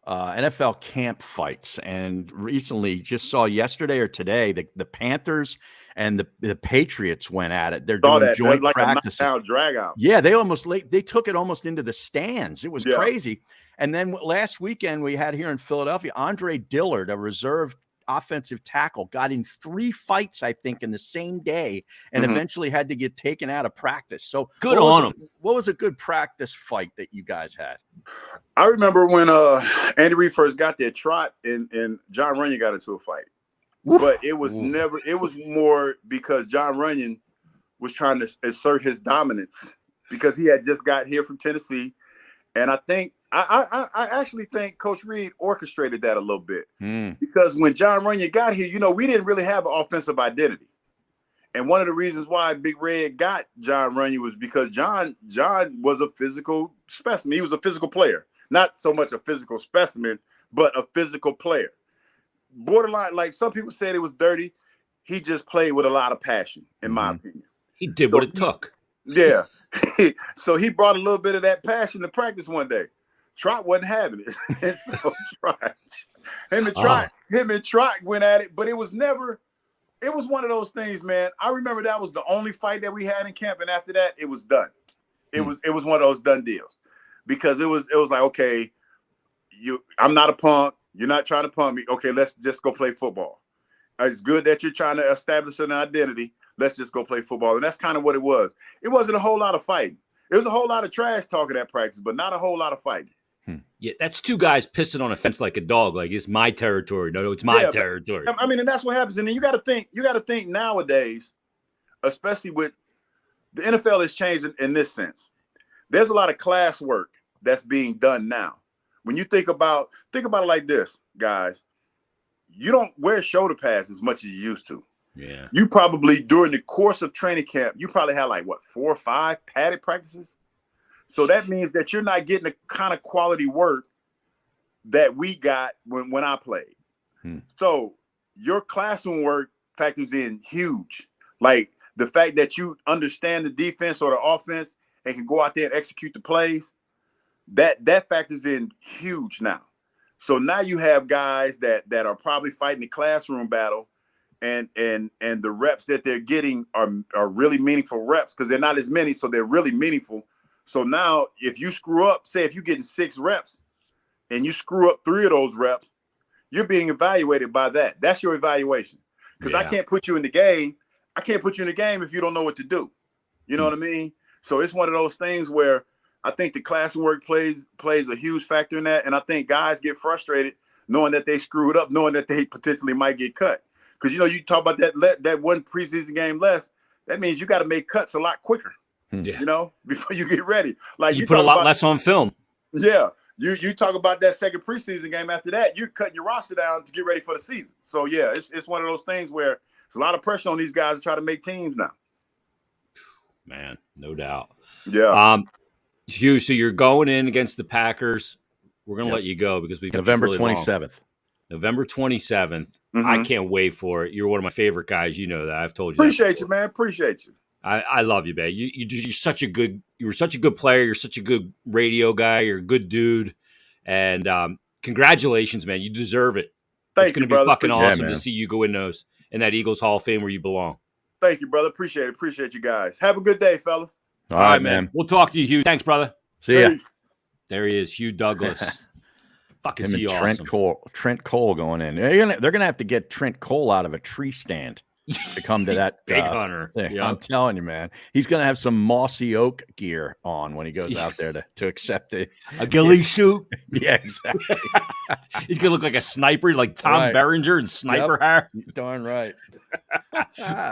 NFL camp fights, and recently, just saw yesterday or today, the Panthers and the Patriots went at it. They're doing joint practices. Drag out. Yeah, they took it almost into the stands. It was crazy. And then last weekend we had here in Philadelphia, Andre Dillard, a reserve offensive tackle, got in 3 fights, I think, in the same day, and eventually had to get taken out of practice. So good on him. What was a good practice fight that you guys had? I remember when Andy Reid first got there, Trot and John Runyon got into a fight. But it was more because John Runyon was trying to assert his dominance, because he had just got here from Tennessee. And I think I actually think Coach Reid orchestrated that a little bit, because when John Runyon got here, we didn't really have an offensive identity. And one of the reasons why Big Red got John Runyon was because John was a physical specimen. He was a physical player, not so much a physical specimen, but a physical player. Borderline, like some people said it was dirty. He just played with a lot of passion, in my opinion. He did what it took. Yeah. So he brought a little bit of that passion to practice one day. Trot wasn't having it. And so Him and Trot went at it, but it was never. It was one of those things, man. I remember that was the only fight that we had in camp, and after that, it was done. It was one of those done deals, because it was like, okay, I'm not a punk. You're not trying to punk me. Okay, let's just go play football. It's good that you're trying to establish an identity. Let's just go play football, and that's kind of what it was. It wasn't a whole lot of fighting. It was a whole lot of trash talking at practice, but not a whole lot of fighting. Yeah, that's two guys pissing on a fence like a dog. Like, it's my territory. No, it's my territory. I mean, and that's what happens. And then you got to think nowadays, especially with the NFL has changed in this sense. There's a lot of class work that's being done now. When you think about it like this, guys, you don't wear shoulder pads as much as you used to. Yeah. You probably, during the course of training camp, you probably had like 4 or 5 padded practices. So that means that you're not getting the kind of quality work that we got when I played. So your classroom work factors in huge. Like the fact that you understand the defense or the offense and can go out there and execute the plays, that factors in huge now. So now you have guys that are probably fighting the classroom battle, and the reps that they're getting are really meaningful reps, because they're not as many, so they're really meaningful. So now if you screw up, say if you're getting 6 reps and you screw up 3 of those reps, you're being evaluated by that. That's your evaluation. Because I can't put you in the game. I can't put you in the game if you don't know what to do. You know what I mean? So it's one of those things where I think the classroom work plays a huge factor in that. And I think guys get frustrated knowing that they screwed up, knowing that they potentially might get cut. Because, you talk about that one preseason game less, that means you got to make cuts a lot quicker. Before you get ready. Like you put a lot less on film. Yeah. You talk about that second preseason game. After that, you're cutting your roster down to get ready for the season. So yeah, it's one of those things where it's a lot of pressure on these guys to try to make teams now. Man, no doubt. Yeah. Hugh, so you're going in against the Packers. We're gonna let you go because we November 27th. November 27th. I can't wait for it. You're one of my favorite guys. You know that. I've told you. Appreciate you, man. Appreciate you. I love you, man. You're such a good player. You're such a good radio guy. You're a good dude. And congratulations, man. You deserve it. Thank you, it's going to be fucking awesome to see you go in that Eagles Hall of Fame where you belong. Thank you, brother. Appreciate it. Appreciate you guys. Have a good day, fellas. All right, man. We'll talk to you, Hugh. Thanks, brother. See ya. There he is, Hugh Douglas. Fucking see awesome. Trent Cole going in. They're gonna have to get Trent Cole out of a tree stand to come to that big hunter. Yeah. I'm telling you, man, he's gonna have some mossy oak gear on when he goes out there to accept it. A ghillie suit. Yeah, exactly. He's gonna look like a sniper, like Tom Berenger and sniper hair. Darn right.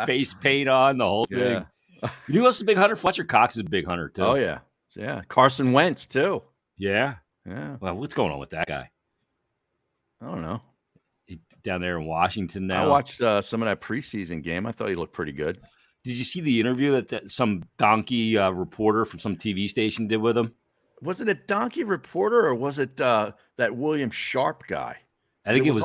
Face paint on, the whole thing. You know who else is a big hunter? Fletcher Cox is a big hunter too. Oh yeah. Carson Wentz too. Yeah. Yeah. Well, what's going on with that guy? I don't know. He's down there in Washington now. I watched some of that preseason game. I thought he looked pretty good. Did you see the interview that some donkey reporter from some TV station did with him? Was it a donkey reporter or was it that William Sharp guy? I think it was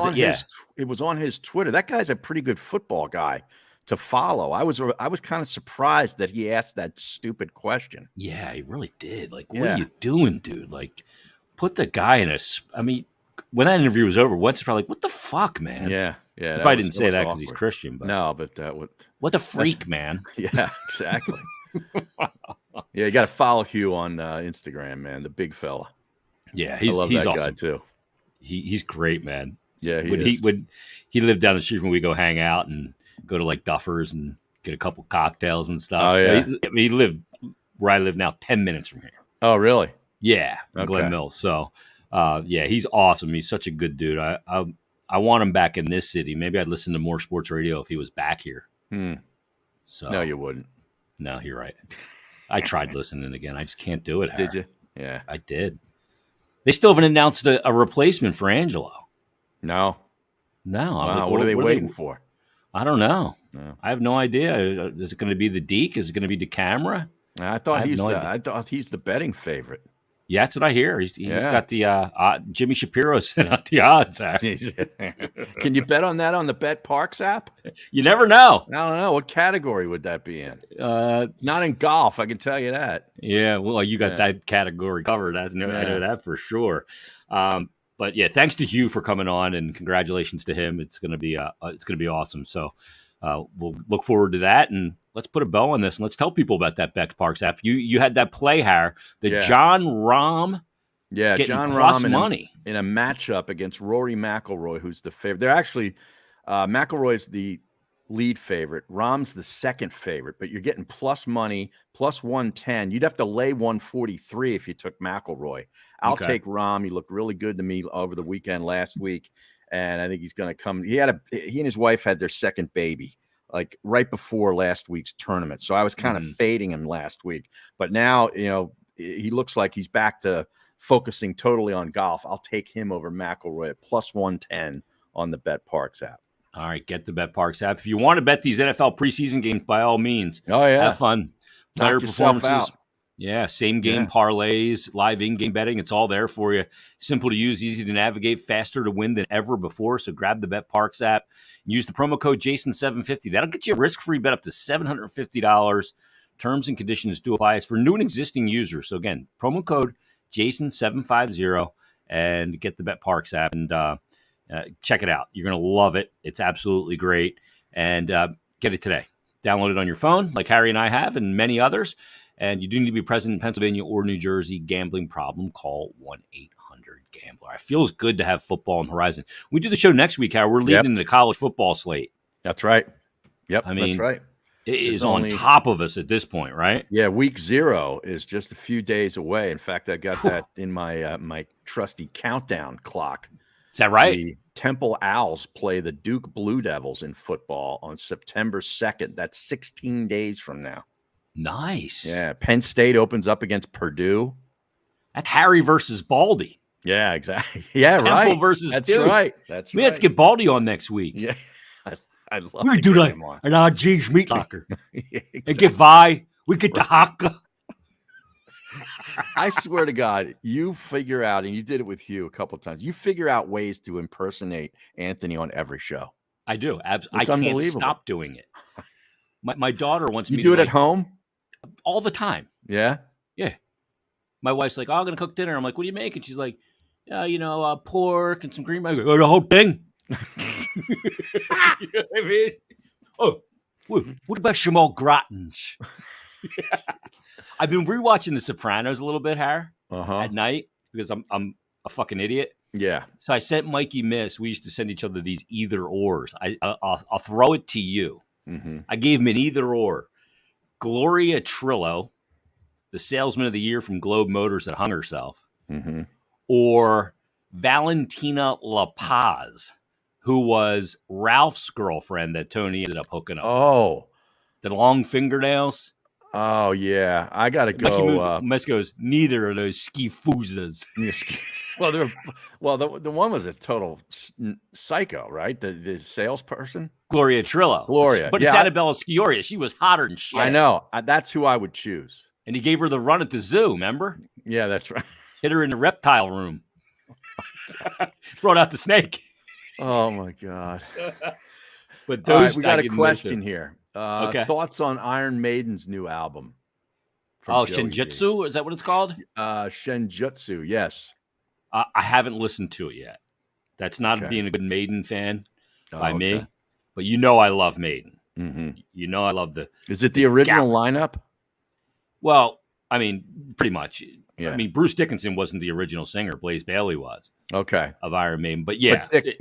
it was on his Twitter. That guy's a pretty good football guy to follow. I was kind of surprised that he asked that stupid question. Yeah, he really did. Like, what are you doing, dude? Like, put the guy in I mean, when that interview was over, Wentz was probably like, what the fuck, man? Yeah. He probably didn't say that because he's Christian. But no, but that would. What the freak, man? Yeah, exactly. Yeah, you got to follow Hugh on Instagram, man. The big fella. Yeah, he's that awesome guy too. He's great, man. Yeah, he lived down the street when we go hang out and go to like Duffers and get a couple cocktails and stuff. Oh yeah, he lived where I live now, 10 minutes from here. Oh really? Yeah, Glen Mills. So, he's awesome. He's such a good dude. I want him back in this city. Maybe I'd listen to more sports radio if he was back here. So no, you wouldn't. No, you're right. I tried listening again. I just can't do it. Did you? Yeah, I did. They still haven't announced a replacement for Angelo. No. Wow, what are they waiting for? I don't know. No. I have no idea. Is it going to be the Deke? Is it going to be DeCamera? I thought he's the betting favorite. Yeah, that's what I hear. He's got the Jimmy Shapiro sent out the odds. Can you bet on that on the Bet Parks app? You never know. I don't know. What category would that be in? Not in golf, I can tell you that. Yeah, well, you got that category covered. I know that for sure. But yeah, thanks to Hugh for coming on, and congratulations to him. It's gonna be awesome. So we'll look forward to that, and let's put a bow on this, and let's tell people about that Bet Parks app. You had that play, Har, the John Rahm. Yeah, getting John plus Rahm money in a matchup against Rory McIlroy, who's the favorite. They're actually McIlroy's the lead favorite. Rahm's the second favorite, but you're getting plus money, plus 110. You'd have to lay 143 if you took McIlroy. I'll take Rahm. He looked really good to me over the weekend last week, and I think he's going to come. He and his wife had their second baby, like right before last week's tournament. So I was kind of fading him last week, but now, he looks like he's back to focusing totally on golf. I'll take him over McIlroy at plus 110 on the Bet Parks app. All right, get the Bet Parks app. If you want to bet these NFL preseason games, by all means, have fun. Player performances. Out. Yeah, same game parlays, live in-game betting. It's all there for you. Simple to use, easy to navigate, faster to win than ever before. So grab the Bet Parks app. Use the promo code Jason750. That'll get you a risk-free bet up to $750. Terms and conditions do apply. It's for new and existing users. So again, promo code Jason750 and get the Bet Parks app and check it out. You're going to love it. It's absolutely great. And get it today. Download it on your phone like Harry and I have and many others. And you do need to be present in Pennsylvania or New Jersey. Gambling problem, call 1-800-GAMBLER. It feels good to have football on the horizon. We do the show next week, Harry. We're leading the college football slate. That's right. Yep, I mean, that's right. It is on top of us at this point, right? Yeah, week 0 is just a few days away. In fact, I got that in my my trusty countdown clock. Is that right? The Temple Owls play the Duke Blue Devils in football on September 2nd. That's 16 days from now. Nice. Yeah, Penn State opens up against Purdue. That's Harry versus Baldy. Yeah, exactly. Yeah, Temple versus That's Duke. right. That's We right. have to get Baldy on next week. Yeah, I love We do that an RG's meat locker. Exactly. And get Vi. We get the Haka. I swear to God, you figure out, and you did it with Hugh a couple of times, you figure out ways to impersonate Anthony on every show. I do. I can't stop doing it. My daughter wants me to do it at home? All the time. Yeah? Yeah. My wife's like, I'm going to cook dinner. I'm like, what do you make? And she's like, pork and some green beans. The whole thing. You know what I mean? Oh, what about Jamal Grattan's? I've been rewatching The Sopranos a little bit, Har, at night because I'm a fucking idiot. Yeah. So I sent Mikey Miss. We used to send each other these either ors. I'll throw it to you. Mm-hmm. I gave him an either or. Gloria Trillo, the salesman of the year from Globe Motors that hung herself, or Valentina La Paz, who was Ralph's girlfriend that Tony ended up hooking up. Oh. The long fingernails. Oh, yeah. I got to go. Miss goes, neither of those ski-foozas. The one was a total psycho, right? The salesperson? Gloria Trillo. But it's Annabella Sciorra. She was hotter than shit. I know. That's who I would choose. And he gave her the run at the zoo, remember? Yeah, that's right. Hit her in the reptile room. Brought out the snake. Oh, my God. But those we got a question here. Thoughts on Iron Maiden's new album? Shinjutsu? Is that what it's called? Shinjutsu, yes. I haven't listened to it yet. That's not being a good Maiden fan by me. But I love Maiden. Mm-hmm. I love Is it the original lineup? Well, I mean, pretty much. Yeah. I mean, Bruce Dickinson wasn't the original singer. Blaze Bayley was. Okay. Of Iron Maiden. But yeah. Okay.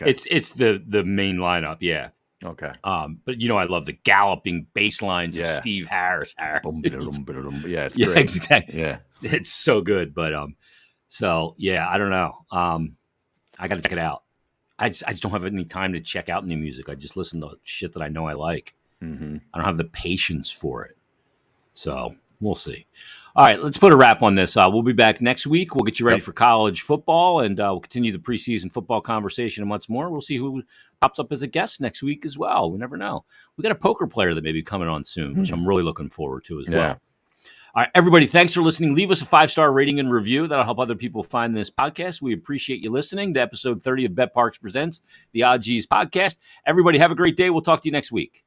It's the main lineup, yeah. Okay. But I love the galloping bass lines of Steve Harris. Yeah, it's great. Exactly. Yeah. It's so good. But I don't know. I got to check it out. I just don't have any time to check out new music. I just listen to shit that I know I like. Mm-hmm. I don't have the patience for it. So we'll see. All right, let's put a wrap on this. We'll be back next week. We'll get you ready for college football, and we'll continue the preseason football conversation and much more. We'll see who pops up as a guest next week as well. We never know. We got a poker player that may be coming on soon, which I'm really looking forward to as well. All right, everybody, thanks for listening. Leave us a 5-star rating and review. That'll help other people find this podcast. We appreciate you listening to episode 30 of Bet Parks Presents, the Odd G's podcast. Everybody, have a great day. We'll talk to you next week.